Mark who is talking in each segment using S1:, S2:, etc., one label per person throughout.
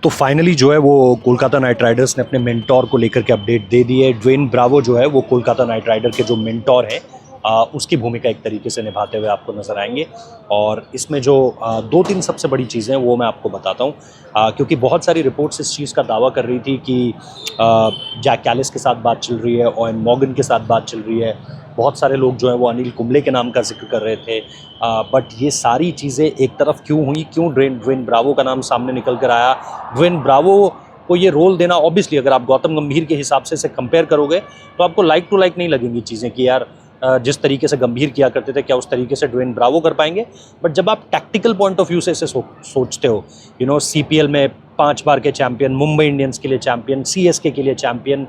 S1: तो फाइनली जो है वो कोलकाता नाइट राइडर्स ने अपने मेंटोर को लेकर के अपडेट दे दी है। ड्वेन ब्रावो जो है वो कोलकाता नाइट राइडर के जो मेंटोर हैं उसकी भूमिका एक तरीके से निभाते हुए आपको नज़र आएंगे। और इसमें जो दो तीन सबसे बड़ी चीज़ें हैं वो मैं आपको बताता हूँ, क्योंकि बहुत सारी रिपोर्ट्स इस चीज़ का दावा कर रही थी कि जैक कैलिस के साथ बात चल रही है, ओवेन मॉर्गन के साथ बात चल रही है, बहुत सारे लोग जो हैं वो अनिल कुंबले के नाम का जिक्र कर रहे थे। बट ये सारी चीज़ें एक तरफ क्यों हुई, क्यों ड्वेन ब्रावो का नाम सामने निकल कर आया? ड्वेन ब्रावो को ये रोल देना, ऑब्वियसली अगर आप गौतम गंभीर के हिसाब से इसे कंपेयर करोगे तो आपको लाइक टू लाइक नहीं लगेंगी चीज़ें कि यार जिस तरीके से गंभीर किया करते थे क्या उस तरीके से ड्वेन ब्रावो कर पाएंगे। बट जब आप टैक्टिकल पॉइंट ऑफ व्यू से इसे सोचते हो, सीपीएल में 5 बार के चैंपियन, मुंबई इंडियंस के लिए चैंपियन, सीएसके के लिए चैंपियन,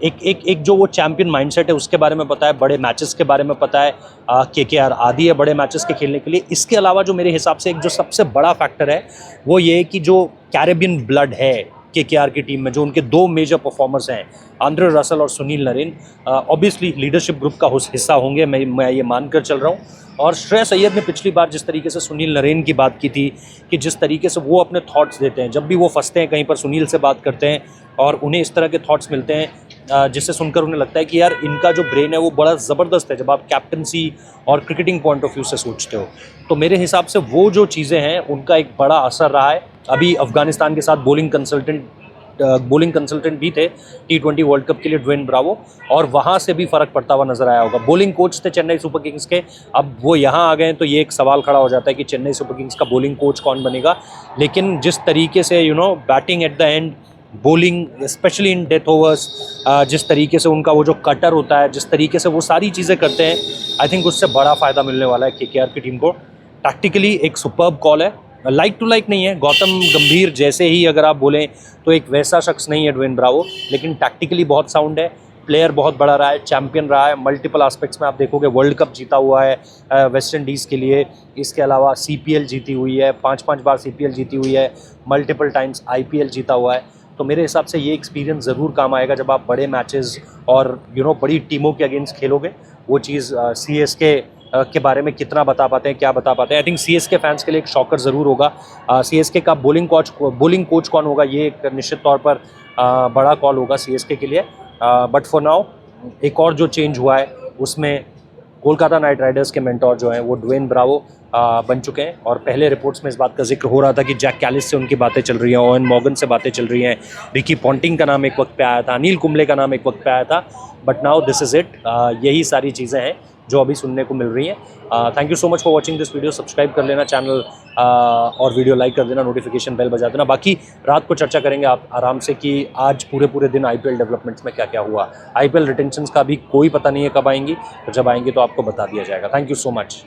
S1: एक जो वो चैंपियन माइंडसेट है उसके बारे में पता है, बड़े मैचेस के बारे में पता है, केकेआर आदि है बड़े मैचेस के खेलने के लिए। इसके अलावा जो मेरे हिसाब से एक जो सबसे बड़ा फैक्टर है वो ये है कि जो कैरेबियन ब्लड है केकेआर की टीम में, जो उनके दो मेजर परफॉर्मर्स हैं आंद्रे रसल और Sunil Narine, obviously leadership group का हिस्सा होंगे, मैं ये मानकर चल रहा हूँ। और श्रेयस अय्यर ने पिछली बार जिस तरीके से सुनील नरेन की बात की थी कि जिस तरीके से वो अपने थॉट्स देते हैं, जब भी वो फंसते हैं कहीं पर सुनील से बात करते हैं और उन्हें इस तरह के थॉट्स मिलते हैं जिससे सुनकर उन्हें लगता है कि यार इनका जो ब्रेन है वो बड़ा ज़बरदस्त है जब आप कैप्टनसी और क्रिकेटिंग पॉइंट ऑफ व्यू से सोचते हो। तो मेरे हिसाब से वो जो चीज़ें हैं उनका एक बड़ा असर रहा है। अभी अफगानिस्तान के साथ बोलिंग कंसल्टेंट भी थे T20 वर्ल्ड कप के लिए ड्वेन ब्रावो, और वहाँ से भी फ़र्क पड़ता हुआ नज़र आया होगा। बोलिंग कोच थे चेन्नई सुपर किंग्स के, अब वो यहाँ आ गए तो ये एक सवाल खड़ा हो जाता है कि चेन्नई सुपर किंग्स का बोलिंग कोच कौन बनेगा। लेकिन जिस तरीके से batting at the end, bowling specially in death overs, जिस तरीके से उनका वो जो कटर होता है, जिस तरीके से वो सारी चीज़ें करते हैं, आई थिंक उससे बड़ा फ़ायदा मिलने वाला है केकेआर की टीम को। टैक्टिकली एक सुपर्ब कॉल है, लाइक टू लाइक नहीं है, गौतम गंभीर जैसे ही अगर आप बोलें तो एक वैसा शख्स नहीं है ड्वेन ब्रावो, लेकिन टैक्टिकली बहुत साउंड है, प्लेयर बहुत बड़ा रहा है, चैंपियन रहा है, मल्टीपल एस्पेक्ट्स में आप देखोगे वर्ल्ड कप जीता हुआ है वेस्ट इंडीज़ के लिए, इसके अलावा सीपीएल जीती हुई है, 5 बार सीपीएल जीती हुई है, मल्टीपल टाइम्स आईपीएल जीता हुआ है। तो मेरे हिसाब से ये एक्सपीरियंस ज़रूर काम आएगा जब आप बड़े मैचेस और बड़ी टीमों के अगेंस्ट खेलोगे। वो चीज़ सीएसके के बारे में कितना बता पाते हैं, क्या बता पाते हैं, आई थिंक सीएसके फैंस के लिए एक शॉकर ज़रूर होगा। सीएसके का बोलिंग कोच कौन होगा ये एक निश्चित तौर पर बड़ा कॉल होगा सीएसके के लिए। बट फॉर नाउ एक और जो चेंज हुआ है उसमें कोलकाता नाइट राइडर्स के मेंटोर जो हैं वो ड्वेन ब्रावो बन चुके हैं। और पहले रिपोर्ट्स में इस बात का जिक्र हो रहा था कि जैक कैलिस से उनकी बातें चल रही हैं, ओवेन मॉर्गन से बातें चल रही हैं, रिकी पॉन्टिंग का नाम एक वक्त पे आया था, अनिल कुंबले का नाम एक वक्त पे आया था, but now this is it. यही सारी चीज़ें हैं जो अभी सुनने को मिल रही हैं। Thank you so much for watching this video. Subscribe कर लेना चैनल और वीडियो लाइक कर देना, नोटिफिकेशन बेल बजा देना। बाकी रात को चर्चा करेंगे आप आराम से कि आज पूरे दिन आईपीएल डेवलपमेंट्स में क्या क्या हुआ। आईपीएल रिटेंशंस का भी कोई पता नहीं है कब आएंगी, तो जब आएंगी तो आपको बता दिया जाएगा। Thank you so much.